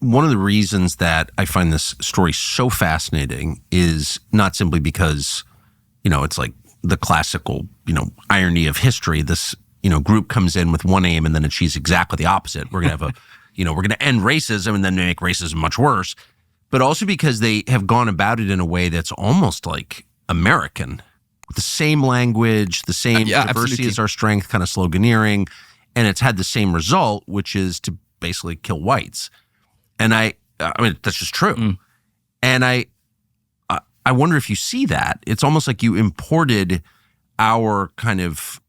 one of the reasons that I find this story so fascinating is not simply because, it's like the classical, irony of history. This, group comes in with one aim and then achieves exactly the opposite. We're going to have we're going to end racism and then make racism much worse. But also because they have gone about it in a way that's almost like American. The same language, the same diversity absolutely. is our strength kind of sloganeering. And it's had the same result, which is to basically kill whites. And I mean, that's just true. Mm. And I wonder if you see that. It's almost like you imported our kind of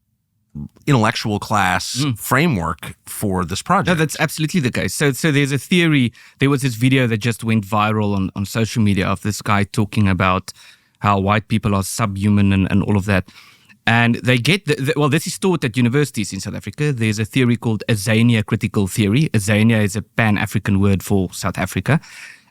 intellectual class framework for this project. No, that's absolutely the case. So there's a theory. There was this video that just went viral on social media of this guy talking about how white people are subhuman and all of that. And they get, this is taught at universities in South Africa. There's a theory called Azania critical theory. Azania is a Pan-African word for South Africa.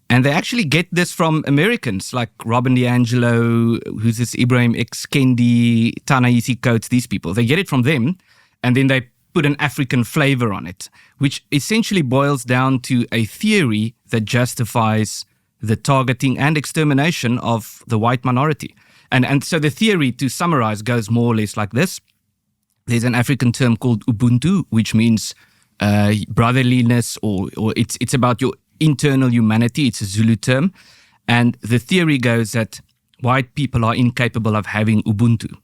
And they actually get this from Americans like Robin DiAngelo, who's this Ibrahim X. Kendi, Ta-Nehisi Coates, these people. They get it from them, and then they put an African flavor on it, which essentially boils down to a theory that justifies the targeting and extermination of the white minority. And so the theory, to summarize, goes more or less like this. There's an African term called Ubuntu, which means brotherliness, or it's about your internal humanity. It's a Zulu term. And the theory goes that white people are incapable of having Ubuntu.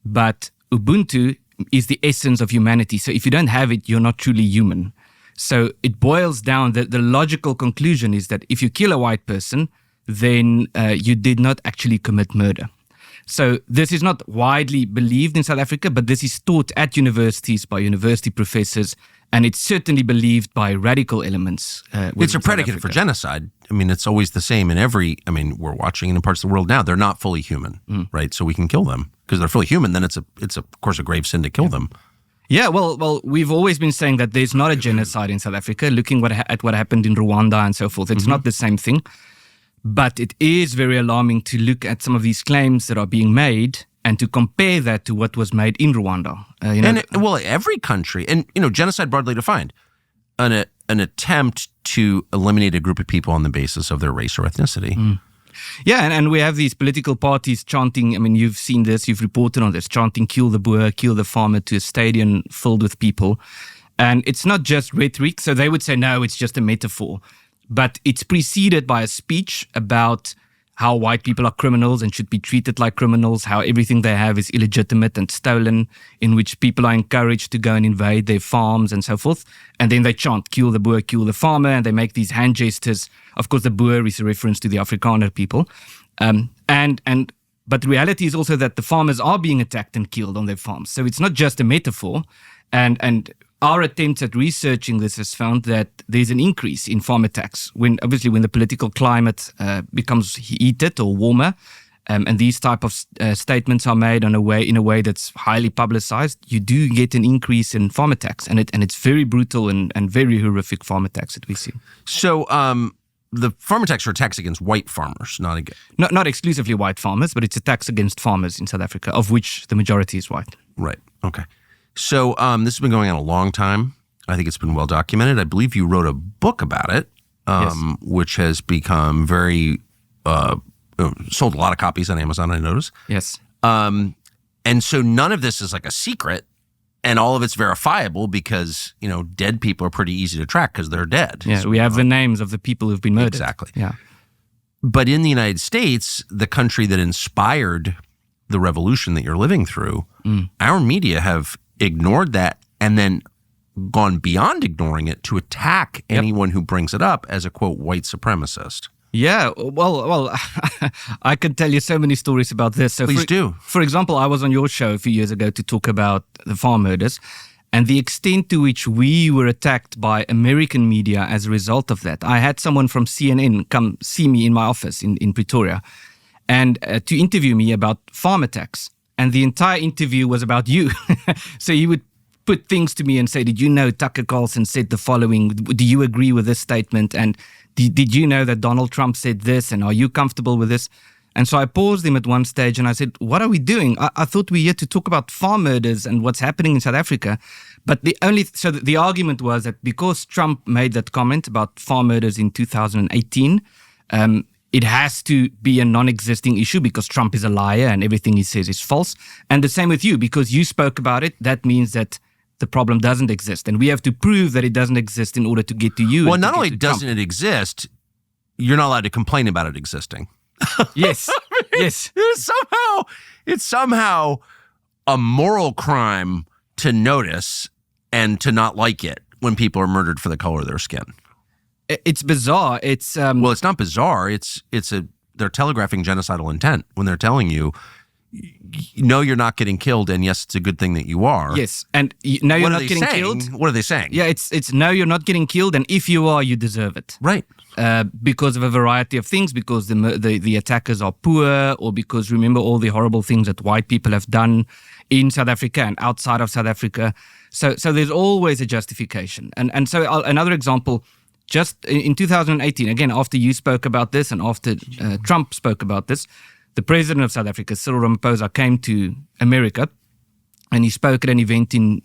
But Ubuntu is the essence of humanity. So if you don't have it, you're not truly human. So it boils down, the logical conclusion is that if you kill a white person, then you did not actually commit murder. So this is not widely believed in South Africa, but this is taught at universities by university professors, and it's certainly believed by radical elements. It's a predicate for genocide. I mean, it's always the same in we're watching in parts of the world now. They're not fully human, right? So we can kill them because they're fully human. Then it's of course a grave sin to kill them. Yeah, well, we've always been saying that there's not a genocide in South Africa, looking at what happened in Rwanda and so forth. It's not the same thing. But it is very alarming to look at some of these claims that are being made and to compare that to what was made in Rwanda. Every country, and genocide broadly defined, an attempt to eliminate a group of people on the basis of their race or ethnicity. Yeah, and we have these political parties chanting, you've seen this, you've reported on this, chanting kill the boer, kill the farmer to a stadium filled with people. And it's not just rhetoric, so they would say, no, it's just a metaphor. But it's preceded by a speech about how white people are criminals and should be treated like criminals, how everything they have is illegitimate and stolen, in which people are encouraged to go and invade their farms and so forth. And then they chant, kill the boer, kill the farmer, and they make these hand gestures. Of course, the boer is a reference to the Afrikaner people. But the reality is also that the farmers are being attacked and killed on their farms. So it's not just a metaphor. And our attempts at researching this has found that there's an increase in farm attacks when the political climate becomes heated or warmer, and these type of statements are made in a way that's highly publicized. You do get an increase in farm attacks, and it's very brutal and very horrific farm attacks that we see. So the farm attacks are attacks against white farmers, not exclusively white farmers, but it's attacks against farmers in South Africa, of which the majority is white. Right. Okay. So this has been going on a long time. I think it's been well documented. I believe you wrote a book about it, yes, which has become very sold a lot of copies on Amazon, I noticed. Yes. And so none of this is like a secret, and all of it's verifiable because dead people are pretty easy to track because they're dead. Yeah, so we have the names of the people who've been murdered. Exactly. Yeah. But in the United States, the country that inspired the revolution that you're living through, our media have ignored that and then gone beyond ignoring it to attack anyone who brings it up as a, quote, white supremacist. Yeah, well, I could tell you so many stories about this. So Please do. For example, I was on your show a few years ago to talk about the farm murders and the extent to which we were attacked by American media as a result of that. I had someone from CNN come see me in my office in Pretoria and to interview me about farm attacks. And the entire interview was about you. So he would put things to me and say, did you know Tucker Carlson said the following? Do you agree with this statement? And did you know that Donald Trump said this? And are you comfortable with this? And so I paused him at one stage and I said, what are we doing? I thought we were here to talk about farm murders and what's happening in South Africa. But the argument was that because Trump made that comment about farm murders in 2018, it has to be a non-existing issue because Trump is a liar and everything he says is false. And the same with you, because you spoke about it, that means that the problem doesn't exist. And we have to prove that it doesn't exist in order to get to you. Well, not only doesn't it exist, you're not allowed to complain about it existing. Yes. Yes. It's somehow a moral crime to notice and to not like it when people are murdered for the color of their skin. It's bizarre. It's well, it's not bizarre. They're telegraphing genocidal intent when they're telling you, no, you're not getting killed, and yes, it's a good thing that you are. Yes, and no, you're not getting killed. What are they saying? Yeah, it's no, you're not getting killed, and if you are, you deserve it. Right. Because of a variety of things, because the attackers are poor, or because remember all the horrible things that white people have done in South Africa and outside of South Africa. So there's always a justification. And so another example, just in 2018, again, after you spoke about this and after Trump spoke about this, the president of South Africa, Cyril Ramaphosa, came to America and he spoke at an event in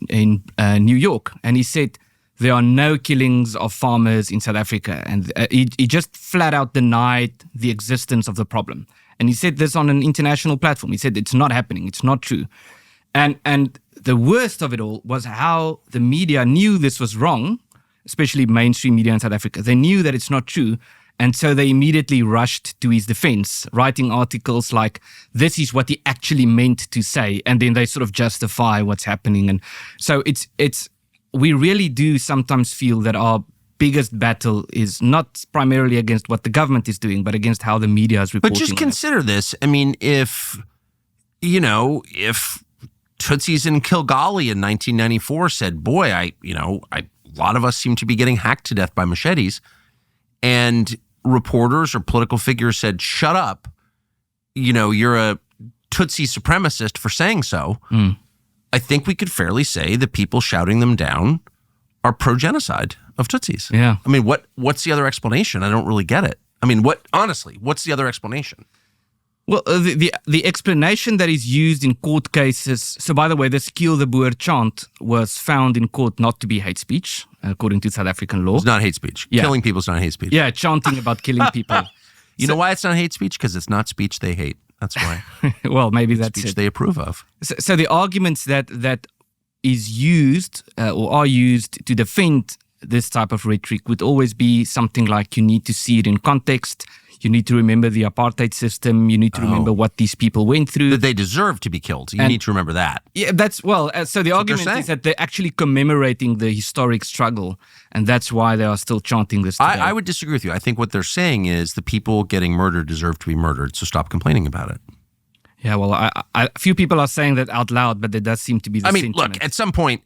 New York. And he said, there are no killings of farmers in South Africa. And he just flat out denied the existence of the problem. And he said this on an international platform. He said, it's not happening. It's not true. And the worst of it all was how the media knew this was wrong, especially mainstream media in South Africa. They knew that it's not true. And so they immediately rushed to his defense, writing articles like, this is what he actually meant to say. And then they sort of justify what's happening. And so we really do sometimes feel that our biggest battle is not primarily against what the government is doing, but against how the media is reporting. But just consider this. I mean, if Tootsies in Kilgallee in 1994 said, boy, a lot of us seem to be getting hacked to death by machetes, and reporters or political figures said, shut up, you're a Tutsi supremacist for saying so, I think we could fairly say the people shouting them down are pro-genocide of Tutsis. Yeah. I mean, what's the other explanation? I don't really get it. I mean, honestly, what's the other explanation? Well, the explanation that is used in court cases. So, by the way, this Kill the Boer chant was found in court not to be hate speech, according to South African law. It's not hate speech. Yeah. Killing people is not hate speech. Yeah, chanting about killing people. You know why it's not hate speech? Because it's not speech they hate. That's why. Well, maybe that's speech it. They approve of. So the arguments that is used or are used to defend this type of rhetoric would always be something like, you need to see it in context. You need to remember the apartheid system. You need to remember what these people went through. That they deserve to be killed. You need to remember that. Yeah, so the argument is that they're actually commemorating the historic struggle, and that's why they are still chanting this today. I would disagree with you. I think what they're saying is the people getting murdered deserve to be murdered, so stop complaining about it. Yeah, well, a few people are saying that out loud, but there does seem to be the sentiment. Look, at some point,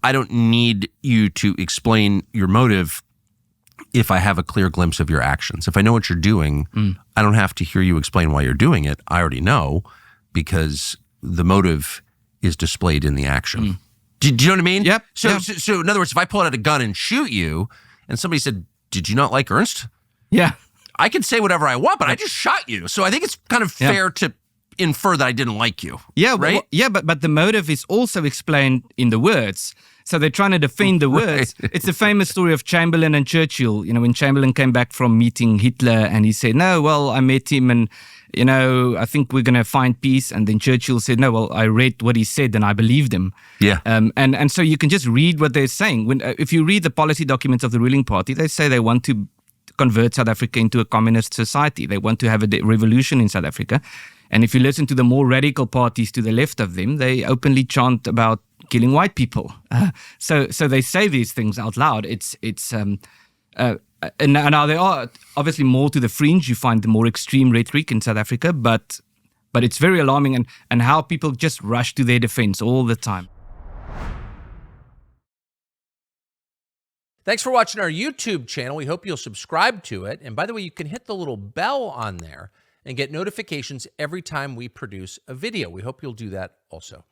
I don't need you to explain your motive if I have a clear glimpse of your actions. If I know what you're doing, I don't have to hear you explain why you're doing it. I already know because the motive is displayed in the action. Do you know what I mean? Yep. So in other words, if I pull out a gun and shoot you and somebody said, did you not like Ernst? Yeah. I can say whatever I want, but I just shot you. So I think it's kind of fair to infer that I didn't like you. Yeah, right? But the motive is also explained in the words. So they're trying to defend the words. Right. It's a famous story of Chamberlain and Churchill. When Chamberlain came back from meeting Hitler and he said, no, well, I met him and, I think we're going to find peace. And then Churchill said, no, well, I read what he said and I believed him. Yeah. And so you can just read what they're saying. If you read the policy documents of the ruling party, they say they want to convert South Africa into a communist society. They want to have a revolution in South Africa. And if you listen to the more radical parties to the left of them, they openly chant about killing white people. So they say these things out loud. And now there are obviously more to the fringe. You find the more extreme rhetoric in South Africa, but it's very alarming and how people just rush to their defense all the time. Thanks for watching our YouTube channel. We hope you'll subscribe to it. And by the way, you can hit the little bell on there and get notifications every time we produce a video. We hope you'll do that also.